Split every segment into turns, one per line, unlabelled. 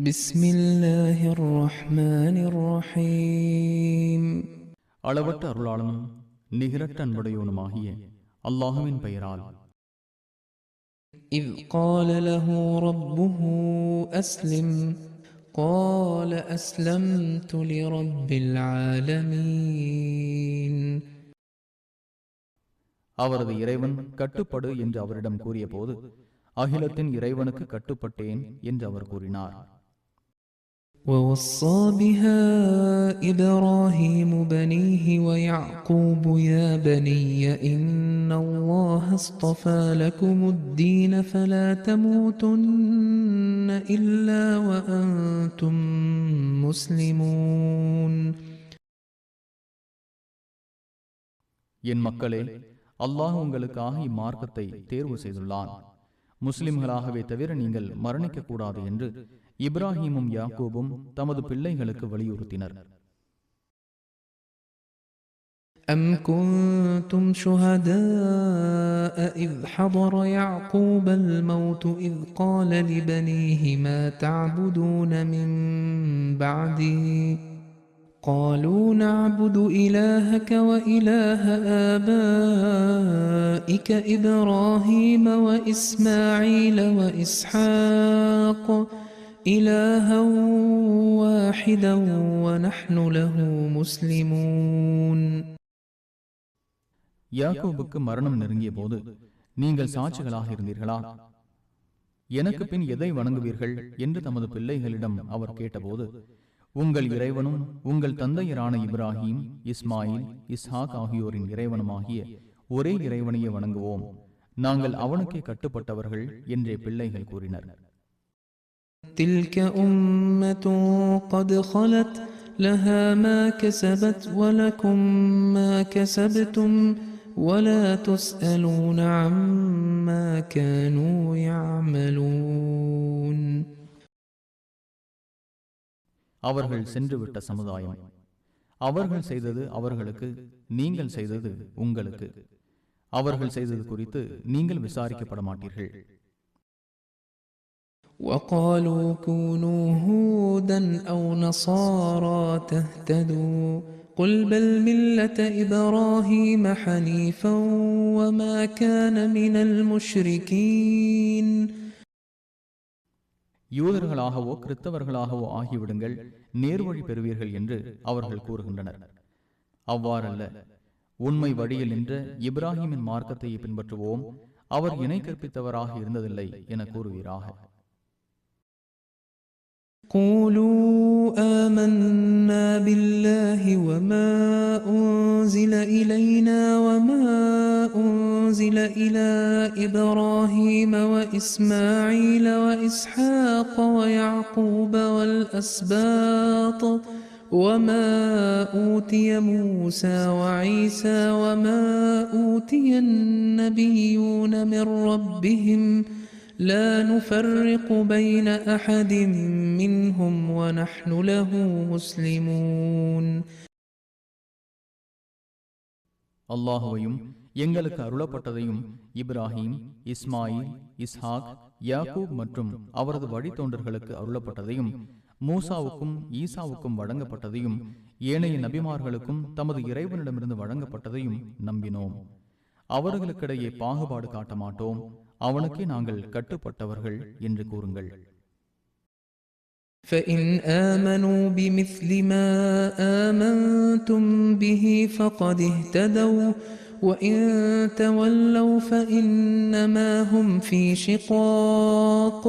بسم الله الرحمن الرحيم
அளவற்ற அருளாளனும் நிகரற்ற அன்புடையவனுமாகிய அல்லாஹுவின் பெயரால்.
إذ قال له ربه أسلم قال أسلمت لرب العالمين.
அவரது இறைவன் கட்டுப்படு என்று அவரிடம் கூறிய போது, அகிலத்தின் இறைவனுக்கு கட்டுப்பட்டேன் என்று அவர் கூறினார்.
ووصى بها إبراهيم بنيه ويعقوب يا بني إن الله اصطفى لكم الدين فلا تموتن إلا وأنتم مسلمون.
என் மக்களே, அல்லாஹ் உங்களுக்காக இம்மார்க்கத்தை தேர்வு செய்துள்ளான். முஸ்லிம்களாகவே தவிர நீங்கள் மரணிக்க கூடாது என்று இப்ராஹீமும் யாக்கூபும் தமது பிள்ளைகளுக்கு வலியுறுத்தினர்.
أم كنتم شهداء إذ حضر يعقوب الموت إذ قال لبنيه ما تعبدون من بعدي قالوا نعبد إلهك وإله آبائك إبراهيم وإسماعيل وإسحاق إلها واحدا ونحن له مسلمون.
யாக்கூபுக்கு மரணம் நெருங்கிய போது நீங்கள் சாட்சிகளாக இருந்தீர்களா? எனக்கு பின் எதை வணங்குவீர்கள் என்று தமது பிள்ளைகளிடம் அவர் கேட்டபோது, உங்கள் இறைவனும் உங்கள் தந்தையரான இப்ராஹீம், இஸ்மாயில், இஸ்ஹாக் ஆகியோரின் இறைவனுமாகிய ஒரே இறைவனையே வணங்குவோம், நாங்கள் அவனுக்கே கட்டுப்பட்டவர்கள் என்றே பிள்ளைகள் கூறினர்.
تلك أمة قد خلت لها ما كسبت ولكم ما كسبتم ولا تسألون عما كانوا يعملون.
அவர்கள் சென்றுவிட்ட சமுதாயம். அவர்கள் செய்தது அவர்களுக்கு, நீங்கள் செய்தது உங்களுக்கு. அவர்கள் செய்தது குறித்து நீங்கள் விசாரிக்கப்பட மாட்டீர்கள்.
وقالوا كونوا هودا أو نصارى تهتدوا قل بل ملة إبراهيم حنيفا وما كان من المشركين.
யூதர்களாகவோ கிறிஸ்தவர்களாகவோ ஆகிவிடுங்கள், நேர்வழி பெறுவீர்கள் என்று அவர்கள் கூறுகின்றனர். அவ்வாறல்ல, உண்மை வழியில் நின்ற இப்ராஹிமின் மார்க்கத்தை பின்பற்றுவோம், அவர் இணை கற்பித்தவராக இருந்ததில்லை என கூறுவீராக.
قولوا آمنا بالله وما أنزل إلينا وما أنزل إلى إبراهيم وإسماعيل وإسحاق ويعقوب والأسباط وما أوتي موسى وعيسى وما أوتي النبيون من ربهم لا نفرق بين أحد منهم ونحن له مسلمون.
அல்லாஹுவையும் எங்களுக்கு அருளப்பட்டதையும் இப்ராஹீம், இஸ்மாயில், இஸ்ஹாக், யாக்கூப் மற்றும் அவரது வழித்தோன்றர்களுக்கு அருளப்பட்டதையும் மூசாவுக்கும் ஈசாவுக்கும் வழங்கப்பட்டதையும் ஏனைய நபிமார்களுக்கும் தமது இறைவனிடமிருந்து வழங்கப்பட்டதையும் நம்பினோம். அவர்களுக்கிடையே பாகுபாடு காட்ட மாட்டோம், அவனுக்கே நாங்கள் கட்டுப்பட்டவர்கள் என்று கூறுங்கள்.
فإن آمنوا بمثل ما آمنتم به فقد اهتدوا وإن تولوا فإنما هم في شقاق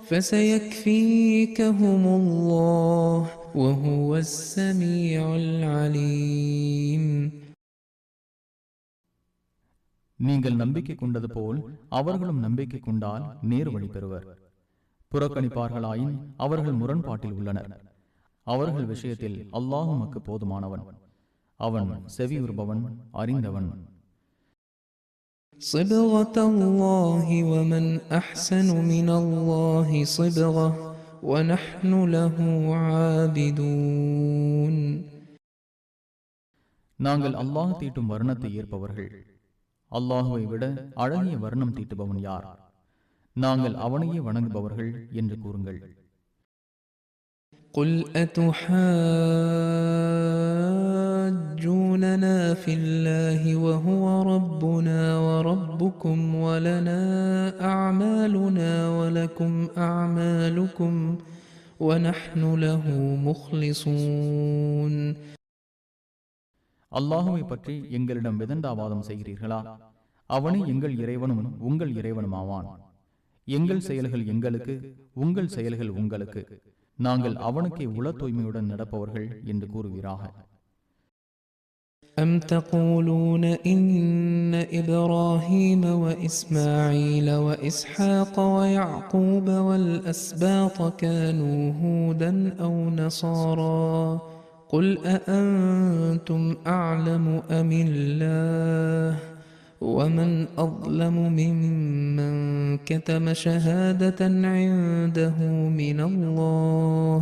فسيكفيكهم الله وهو السميع العليم.
நீங்கள் நம்பிக்கை கொண்டது போல் அவர்களும் நம்பிக்கை கொண்டால் நேர் வழி பெறுவர். புறக்கணிப்பார்களாயின் அவர்கள் முரண்பாட்டில் உள்ளனர். அவர்கள் விஷயத்தில் அல்லாஹ் உமக்கு போதுமானவன், அவன் செவியுறுபவன், அறிந்தவன்.
صبغة الله ومن أحسن من الله صبغة ونحن له عابدون.
நாங்கள் அல்லாஹ் தீட்டும் வர்ணத்தை ஏற்பவர்கள். அல்லாஹுவை விட அழகிய வர்ணம் தீட்டுபவன் யார்? நாங்கள் அவனையே வணங்குபவர்கள் என்று கூறுங்கள்.
قل أتحاجوننا في الله وهو ربنا وربكم ولنا أعمالنا ولكم أعمالكم ونحن له مخلصون.
அல்லாஹுவை பற்றி எங்களிடம் விதண்டாவாதம் செய்கிறீர்களா? அவனே எங்கள் இறைவனும் உங்கள் இறைவனுமாவான். எங்கள் செயல்கள் எங்களுக்கு, உங்கள் செயல்கள் உங்களுக்கு. நாங்கள் அவனுக்கே உள தூய்மையுடன் நடப்பவர்கள் என்று கூறுவீராக.
أم تقولون إن إبراهيم وإسماعيل وإسحاق ويعقوب والأسباط كانوا هودا أو نصارى قل أأنتم أعلم أم الله ومن أظلم ممن كتم شهادة عنده من الله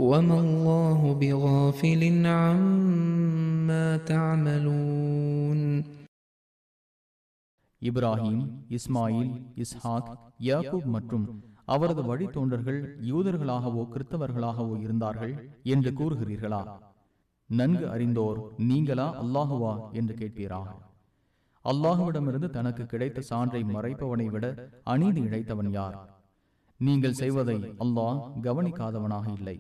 وما الله بغافل عما تعملون.
இப்ராஹிம், இஸ்மாயில், இஸ்ஹாக், யாக்கூப் மற்றும் அவரது வழித்தோன்றர்கள் யூதர்களாகவோ கிறிஸ்தவர்களாகவோ இருந்தார்கள் என்று கூறுகிறீர்களா? நன்கு அறிந்தோர் நீங்களா அல்லாஹுவா என்று கேட்பீராக. அல்லாஹுவிடமிருந்து தனக்கு கிடைத்த சான்றை மறைப்பவனை விட அநீதி இழைத்தவன் யார்? நீங்கள் செய்வதை அல்லாஹ் கவனிக்காதவனாக இல்லை.